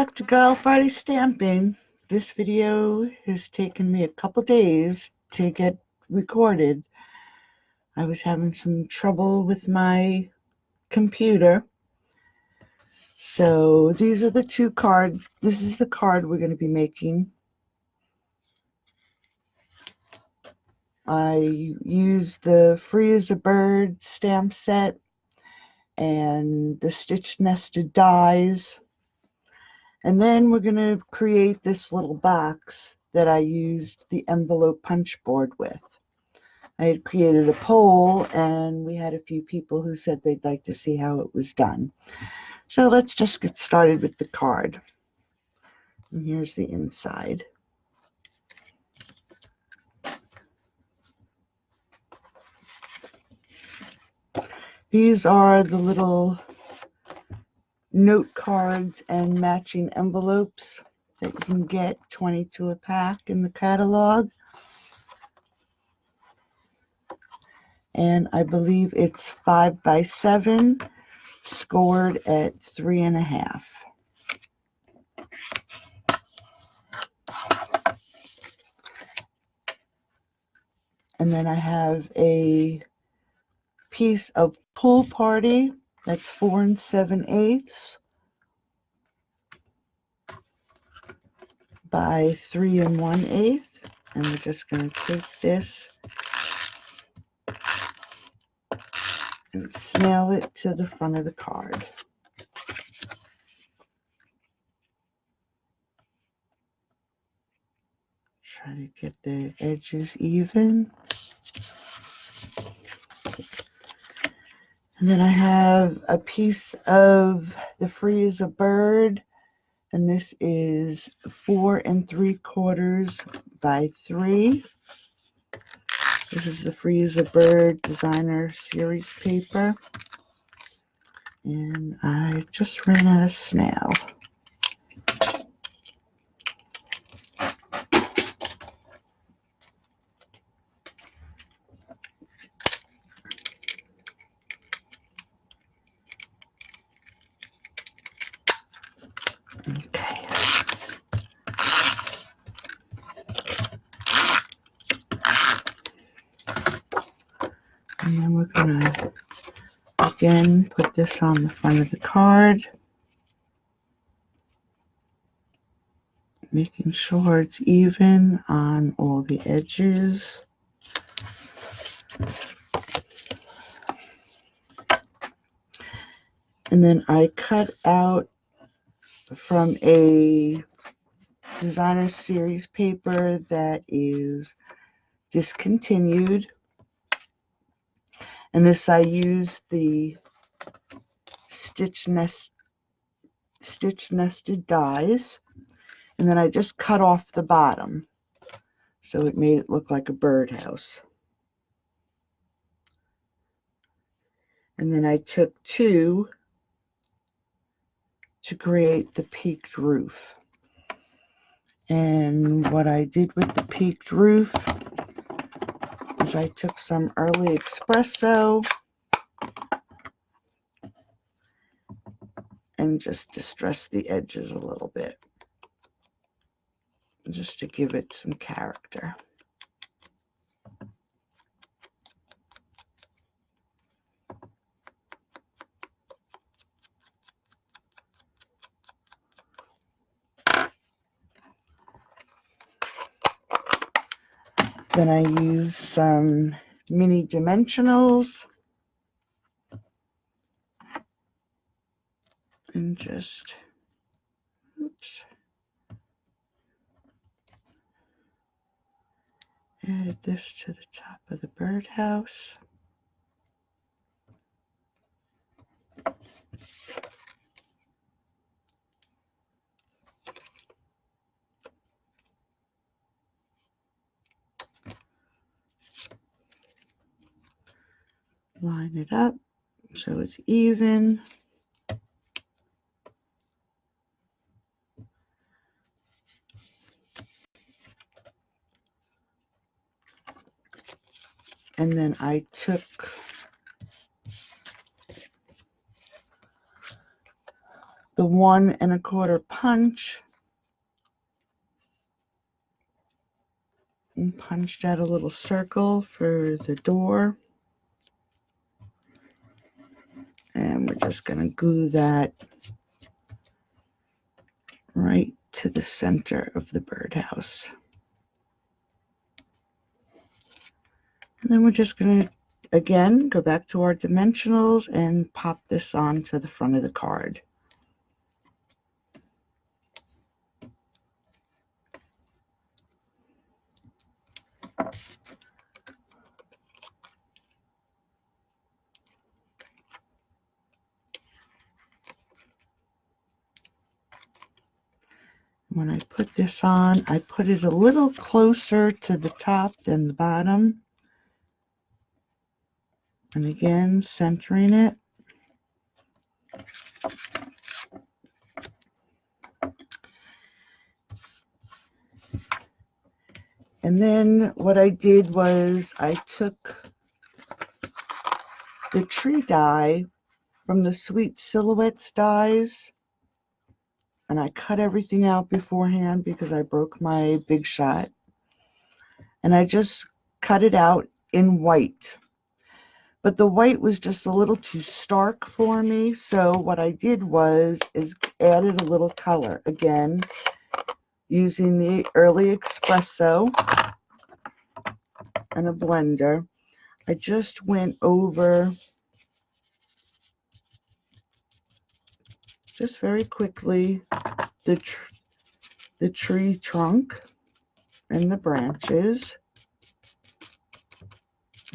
back to Girl Friday Stamping. This video has taken me a couple days to get recorded. I was having some trouble with my computer. So these are the two cards. This is the card we're going to be making. I used the Free as a Bird stamp set and the stitch nested dies. And then we're going to create this little box that I used the envelope punch board with. I had created a poll and we had a few people who said they'd like to see how it was done. So let's just get started with the card. And here's the inside. These are the little note cards and matching envelopes that you can get, 22 a pack in the catalog. And I believe it's 5 by 7, scored at 3.5. And then I have a piece of Pool Party that's 4 7/8 by 3 1/8, and we're just going to take this and snail it to the front of the card. Try to get the edges even. And then I have a piece of the Free as a Bird, and this is 4 3/4 by 3. This is the Free as a Bird designer series paper. And I just ran out of snail. Okay. And then we're going to again put this on the front of the card, making sure it's even on all the edges. And then I cut out from a designer series paper that is discontinued. And this I used the stitch nested dies, and then I just cut off the bottom so it made it look like a birdhouse. And then I took 2 to create the peaked roof. And what I did with the peaked roof is I took some early espresso and just distressed the edges a little bit, just to give it some character. Then I use some mini dimensionals and just, add this to the top of the birdhouse. Line it up so it's even. And then I took the 1 1/4 punch and punched out a little circle for the door. And we're just going to glue that right to the center of the birdhouse. And then we're just going to, again, go back to our dimensionals and pop this onto the front of the card. When I put this on, I put it a little closer to the top than the bottom. And again, centering it. And then what I did was I took the tree die from the Sweet Silhouettes dies, and I cut everything out beforehand because I broke my Big Shot. And I just cut it out in white. But the white was just a little too stark for me, so what I did was added a little color. Again, using the Early Espresso and a blender, I just went over, just very quickly, the tree trunk and the branches.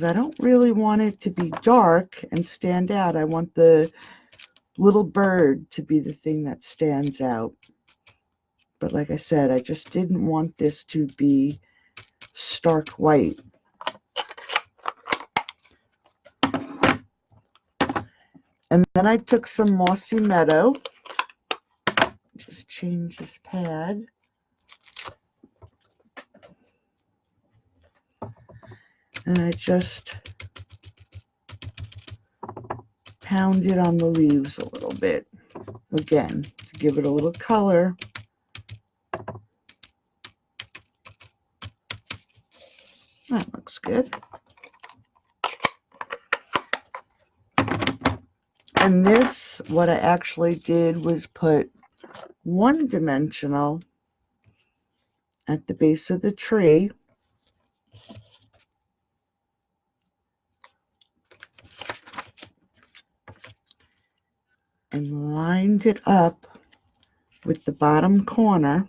I don't really want it to be dark and stand out. I want the little bird to be the thing that stands out. But like I said, I just didn't want this to be stark white. And then I took some Mossy Meadow, just change this pad, and I just pounded on the leaves a little bit, again, to give it a little color. That looks good. And this, what I actually did was put one dimensional at the base of the tree, and lined it up with the bottom corner.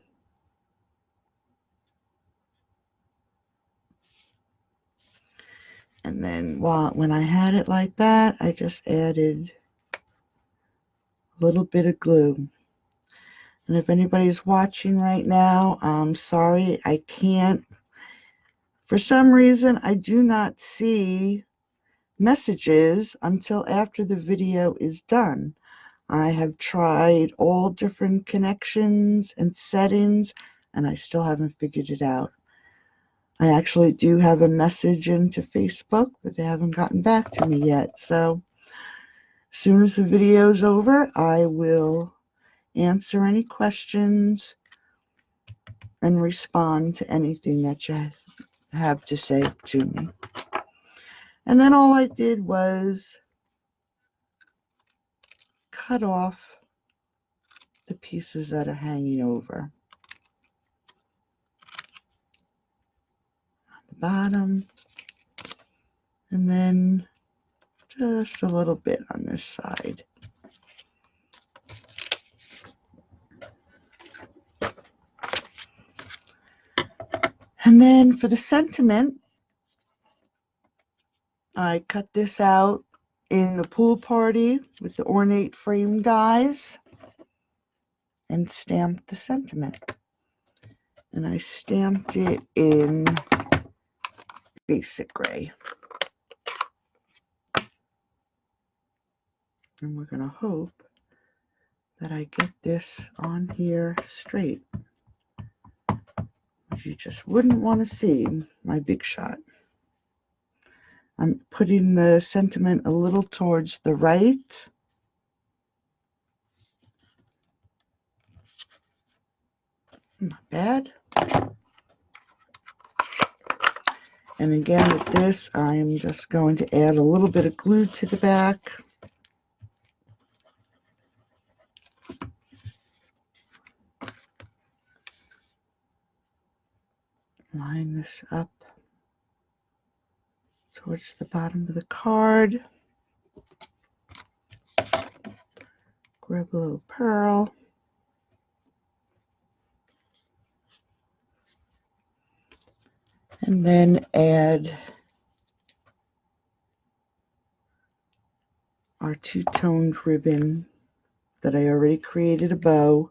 And then when I had it like that, I just added a little bit of glue. And if anybody's watching right now, I'm sorry, I can't. For some reason, I do not see messages until after the video is done. I have tried all different connections and settings, and I still haven't figured it out. I actually do have a message into Facebook, but they haven't gotten back to me yet. So as soon as the video is over, I will answer any questions and respond to anything that you have to say to me. And then all I did was cut off the pieces that are hanging over on the bottom, and then just a little bit on this side. And then for the sentiment, I cut this out in the pool party with the ornate frame dies and stamped the sentiment. And I stamped it in basic gray. And we're going to hope that I get this on here straight. You just wouldn't want to see my Big Shot. I'm putting the sentiment a little towards the right. Not bad. And again with this, I'm just going to add a little bit of glue to the back. Line this up towards the bottom of the card. Grab a little pearl. And then add our two-toned ribbon that I already created a bow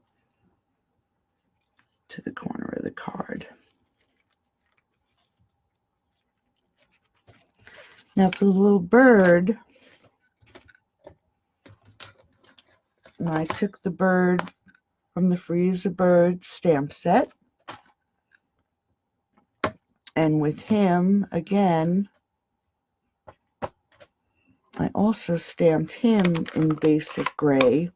to the corner of the card. Now for the little bird, I took the bird from the Free as a Bird stamp set, and with him again, I also stamped him in basic gray.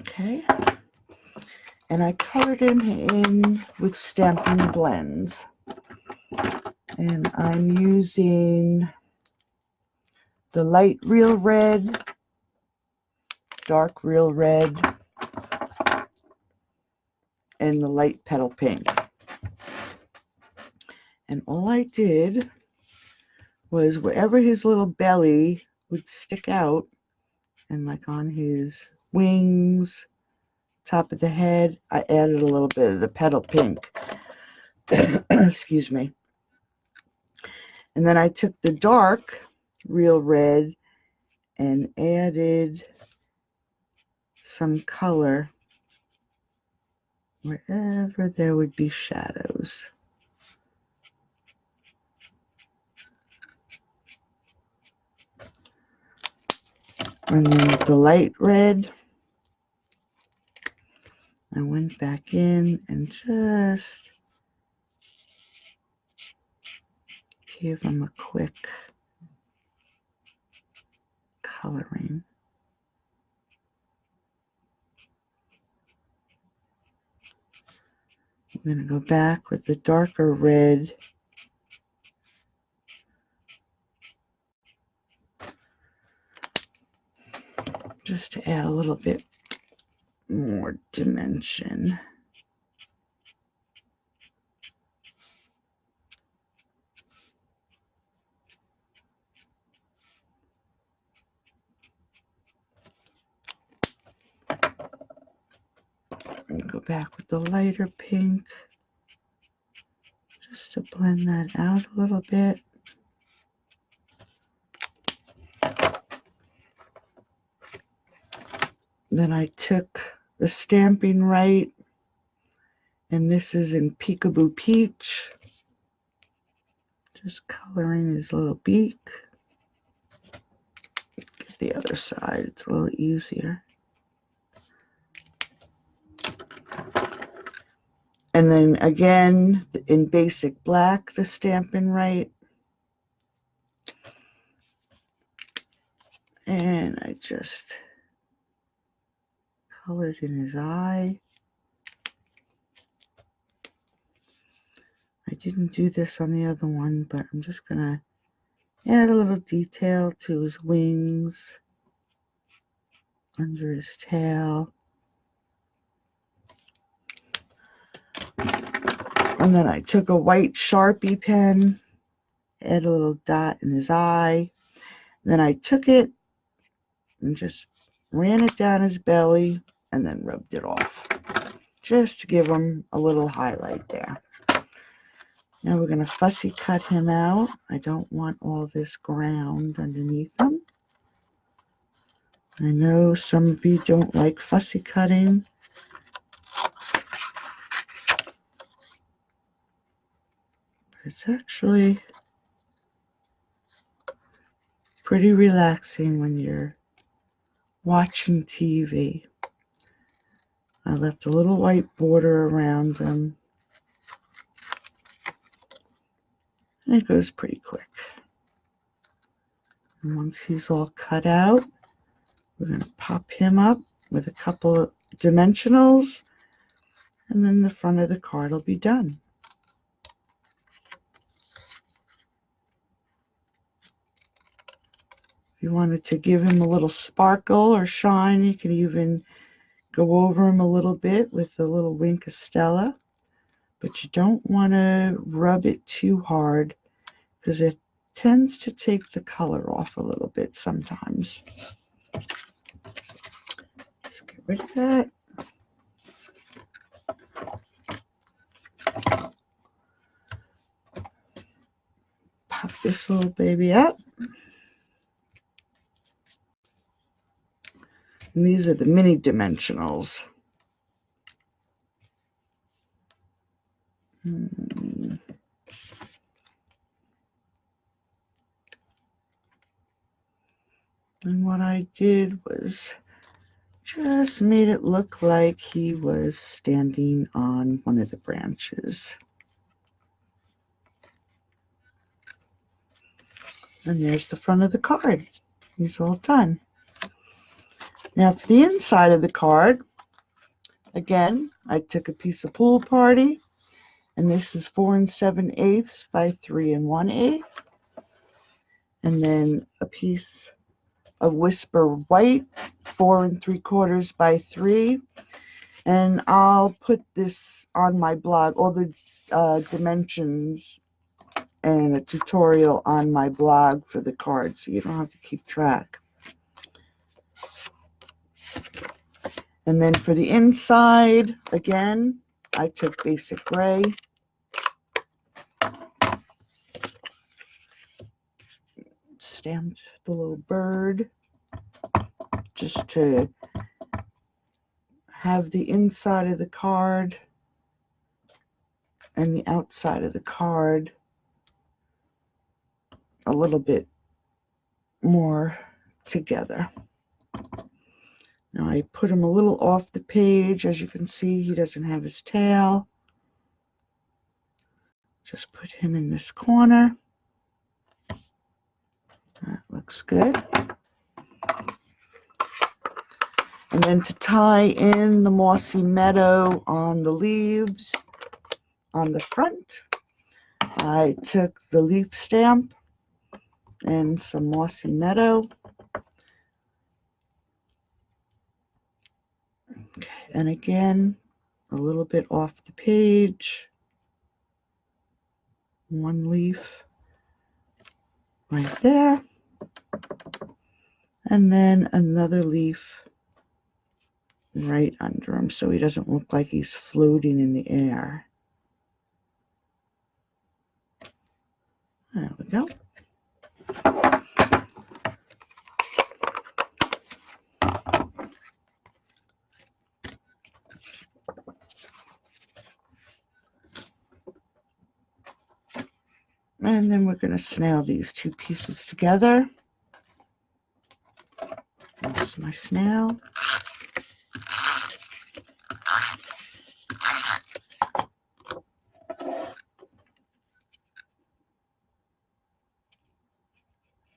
Okay, and I colored him in with Stampin' Blends, and I'm using the light real red, dark real red, and the light petal pink. And all I did was wherever his little belly would stick out, and like on his wings, top of the head, I added a little bit of the petal pink. Excuse me. And then I took the dark real red and added some color wherever there would be shadows. And then with the light red, I went back in and just gave them a quick coloring. I'm going to go back with the darker red just to add a little bit more dimension. And go back with the lighter pink just to blend that out a little bit. Then I took the Stampin' Right, and this is in Peekaboo Peach, just coloring his little beak. Get the other side, it's a little easier. And then again, in basic black, the Stampin' Right. And I just colored in his eye. I didn't do this on the other one, but I'm just going to add a little detail to his wings, under his tail. And then I took a white Sharpie pen, add a little dot in his eye. Then I took it and just ran it down his belly and then rubbed it off, just to give him a little highlight there. Now we're going to fussy cut him out. I don't want all this ground underneath him. I know some of you don't like fussy cutting. It's actually pretty relaxing when you're watching TV. I left a little white border around them. And it goes pretty quick. And once he's all cut out, we're going to pop him up with a couple of dimensionals, and then the front of the card will be done. If you wanted to give him a little sparkle or shine, you can even go over him a little bit with a little wink of Stella, but you don't want to rub it too hard because it tends to take the color off a little bit sometimes. Let's get rid of that. Pop this little baby up. And these are the mini dimensionals. And what I did was just made it look like he was standing on one of the branches. And there's the front of the card. He's all done. Now for the inside of the card, again, I took a piece of Pool Party, and this is 4 7/8 by 3 1/8. And then a piece of Whisper White, 4 3/4 by 3. And I'll put this on my blog, all the dimensions and a tutorial on my blog for the card, so you don't have to keep track. And then for the inside, again, I took basic gray. Stamped the little bird just to have the inside of the card and the outside of the card a little bit more together. Now I put him a little off the page. As you can see, he doesn't have his tail. Just put him in this corner. That looks good. And then to tie in the mossy meadow on the leaves on the front, I took the leaf stamp and some mossy meadow. Okay, and again, a little bit off the page. One leaf right there. And then another leaf right under him so he doesn't look like he's floating in the air. There we go. And then we're going to snail these two pieces together. There's my snail.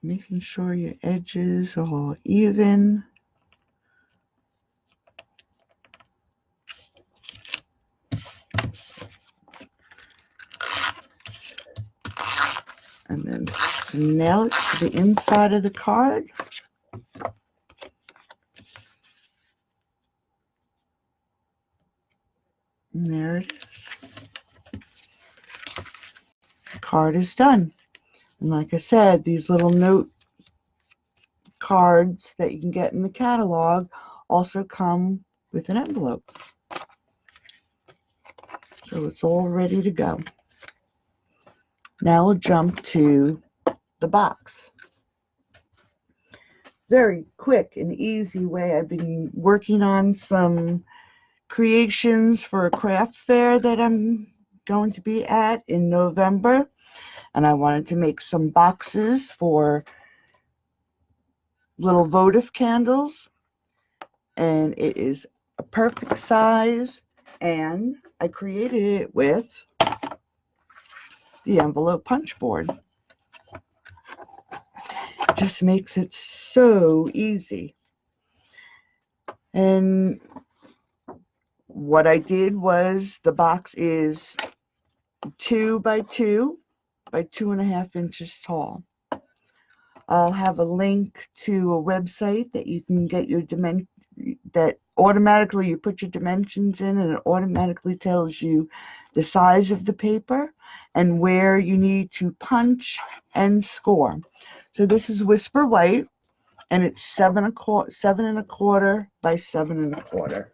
Making sure your edges are all even. And then snail it to the inside of the card. And there it is. The card is done. And like I said, these little note cards that you can get in the catalog also come with an envelope. So it's all ready to go. Now we'll jump to the box. Very quick and easy way. I've been working on some creations for a craft fair that I'm going to be at in November. And I wanted to make some boxes for little votive candles. And it is a perfect size, and I created it with the envelope punch board. It just makes it so easy. And what I did was, the box is 2 by 2 by 2.5 inches tall. I'll have a link to a website that you can get your dimension, that automatically you put your dimensions in and it automatically tells you the size of the paper and where you need to punch and score. So this is Whisper White, and it's 7.25 by 7.25.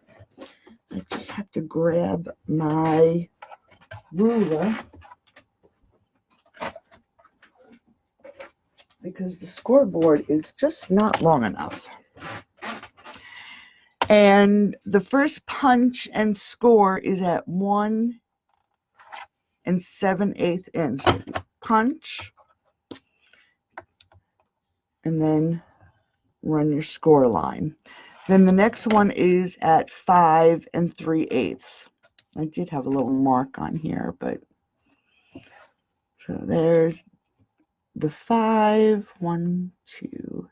I just have to grab my ruler because the scoreboard is just not long enough. And the first punch and score is at 1 7/8 inch. Punch and then run your score line. Then the next one is at 5 3/8. I did have a little mark on here, but so there's the 5, 1, 2,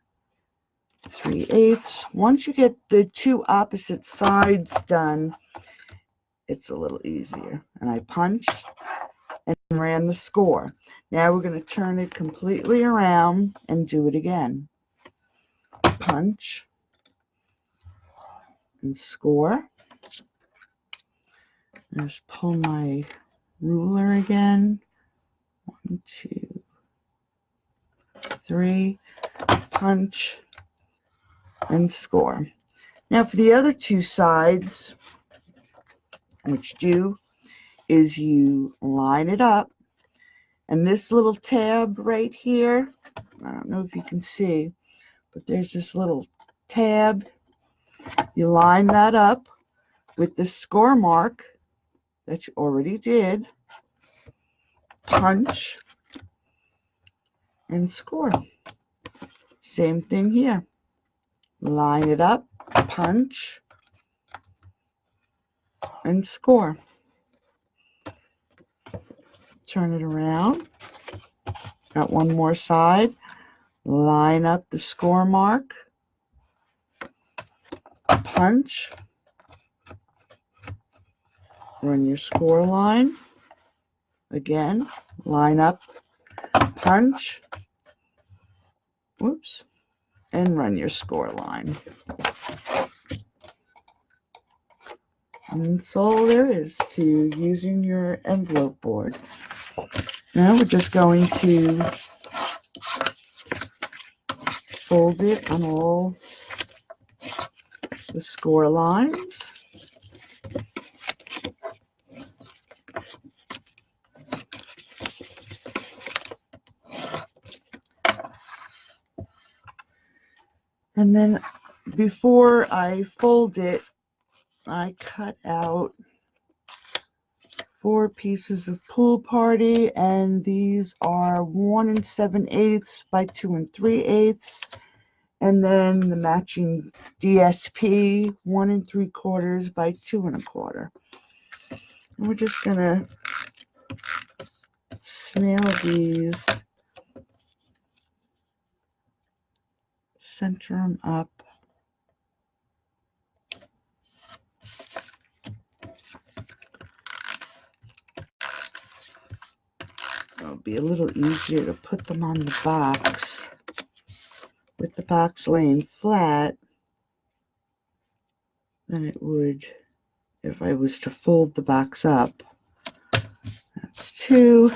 3/8. Once you get the two opposite sides done, it's a little easier. And I punched and ran the score. Now we're going to turn it completely around and do it again. Punch and score. Just pull my ruler again. 1, 2, 3. Punch and score. Now for the other two sides, which is you line it up, and this little tab right here, I don't know if you can see, but there's this little tab. You line that up with the score mark that you already did, punch and score. Same thing here. Line it up, punch and score. Turn it around. Got one more side. Line up the score mark, punch, run your score line. Again, line up, punch, whoops, and run your score line. And that's all there is to using your envelope board. Now we're just going to fold it on all the score lines. And then before I fold it, I cut out 4 pieces of Pool Party, and these are 1 7/8 by 2 3/8, and then the matching DSP 1 3/4 by 2 1/4. And we're just gonna snail these, center them up. It'll be a little easier to put them on the box with the box laying flat than it would if I was to fold the box up. That's 2.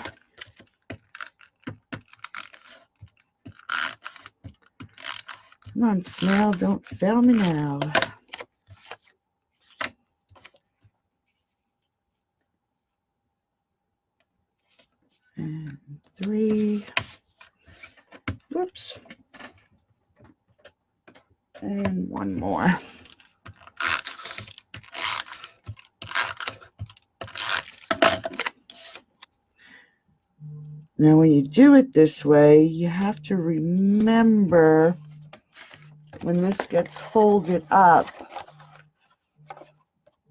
Come on, snail, don't fail me now. And 3. Whoops. And 1 more. Now when you do it this way, you have to remember when this gets folded up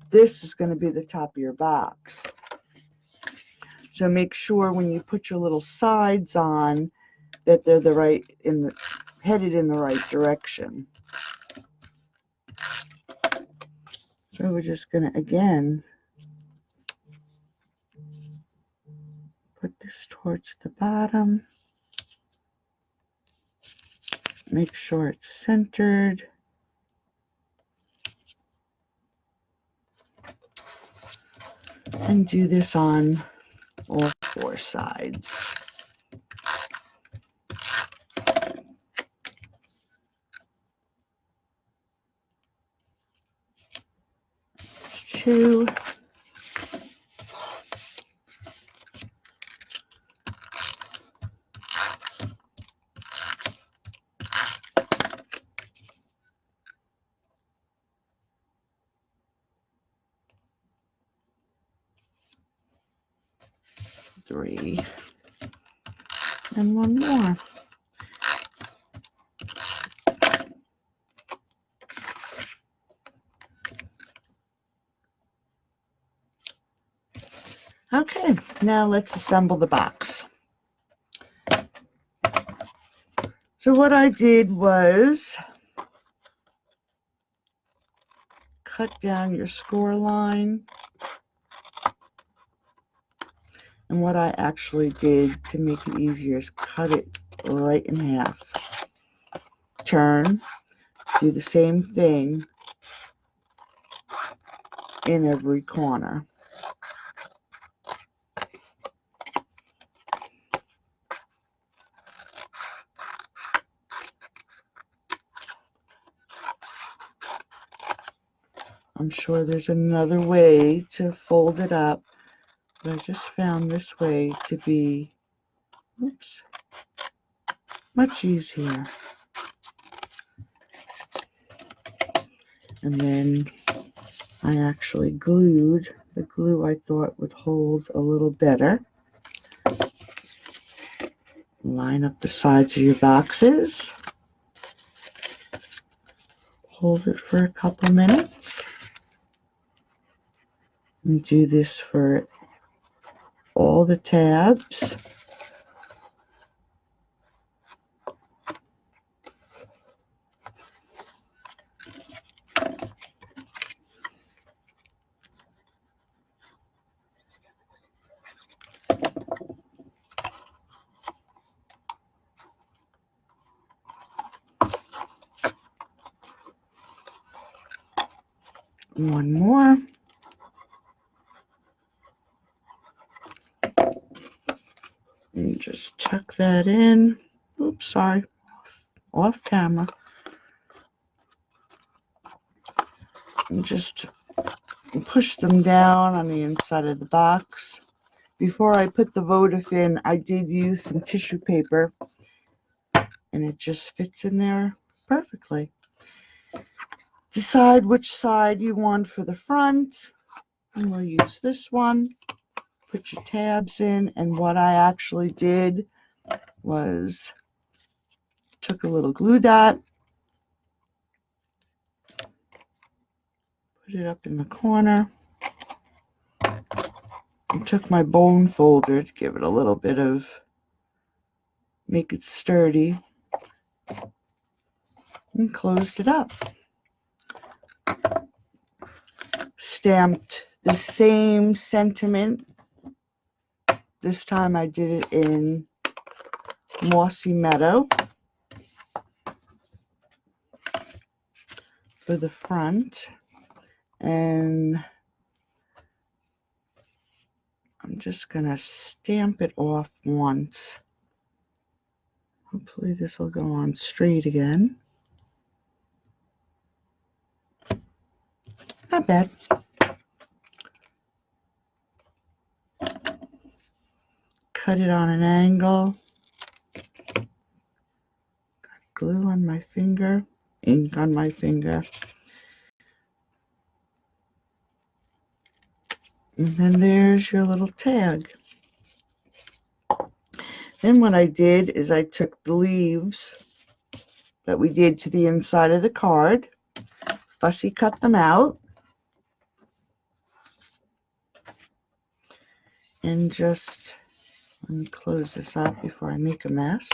this is going to be the top of your box. So make sure when you put your little sides on that they're headed in the right direction. So we're just going to, again, put this towards the bottom. Make sure it's centered. And do this on all 4 sides. That's 2. Three. And 1 more. Okay, now let's assemble the box. So what I did was cut down your score line. And what I actually did to make it easier is cut it right in half. Turn, do the same thing in every corner. I'm sure there's another way to fold it up, but I just found this way to be, oops, much easier. And then I actually glued the glue I thought would hold a little better. Line up the sides of your boxes. Hold it for a couple minutes. And do this for all the tabs. One more. And just tuck that in. Oops, sorry. Off camera. And just push them down on the inside of the box. Before I put the votive in, I did use some tissue paper, and it just fits in there perfectly. Decide which side you want for the front, and we'll use this one. Put your tabs in, and what I actually did was took a little glue dot, put it up in the corner, and took my bone folder to give it a little bit of, make it sturdy, and closed it up. Stamped the same sentiment. This time I did it in Mossy Meadow for the front, and I'm just gonna stamp it off once. Hopefully this will go on straight again. Not bad. Cut it on an angle. Got glue on my finger, ink on my finger. And then there's your little tag. Then what I did is I took the leaves that we did to the inside of the card, fussy cut them out, and just, let me close this up before I make a mess.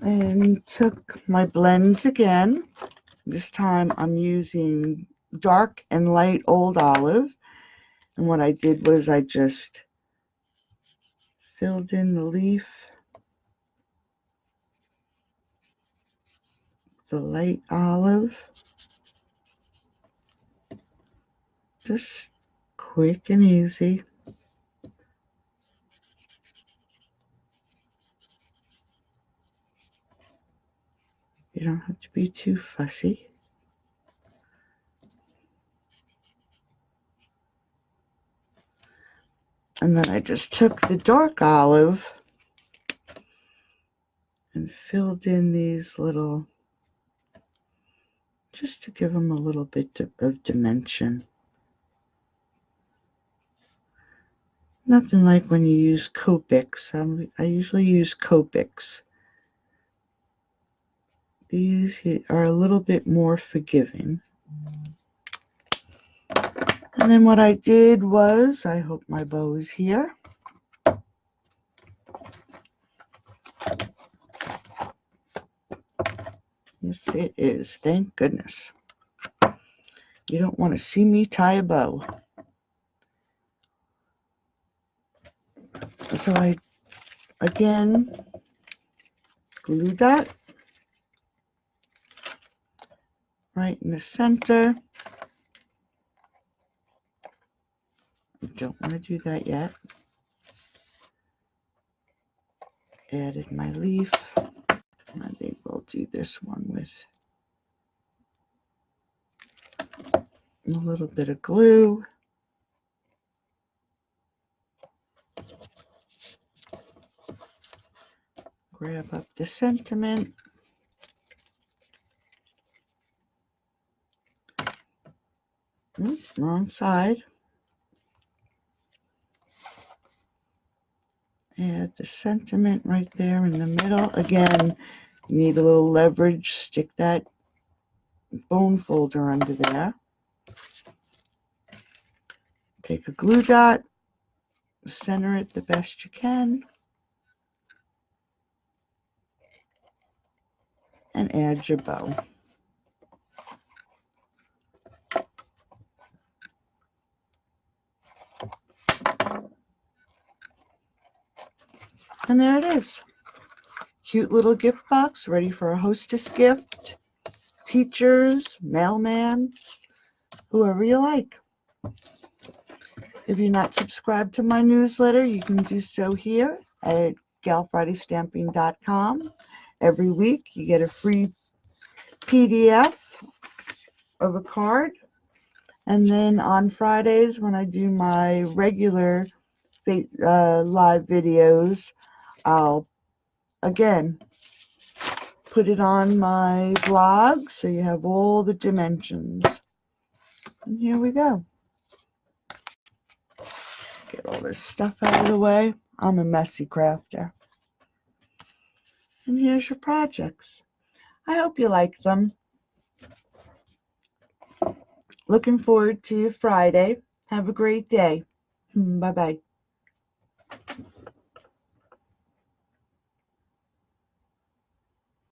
And took my blends again. This time I'm using dark and light old olive. And what I did was I just filled in the leaf, the light olive. Just quick and easy. You don't have to be too fussy. And then I just took the dark olive and filled in these little, just to give them a little bit of dimension. Nothing like when you use Copics. I usually use Copics. These are a little bit more forgiving. And then what I did was, I hope my bow is here. Yes, it is. Thank goodness. You don't want to see me tie a bow. So I, again, glue that right in the center. I don't want to do that yet. Added my leaf. I think we'll do this one with a little bit of glue. Grab up the sentiment. Oops, wrong side. Add the sentiment right there in the middle. Again, you need a little leverage. Stick that bone folder under there. Take a glue dot, center it the best you can, and add your bow. And there it is. Cute little gift box ready for a hostess gift, teachers, mailman, whoever you like. If you're not subscribed to my newsletter, you can do so here at galfridaystamping.com. Every week you get a free PDF of a card. And then on Fridays when I do my regular live videos, I'll again put it on my blog so you have all the dimensions. And here we go. Get all this stuff out of the way. I'm a messy crafter. And here's your projects. I hope you like them. Looking forward to Friday. Have a great day. Bye-bye.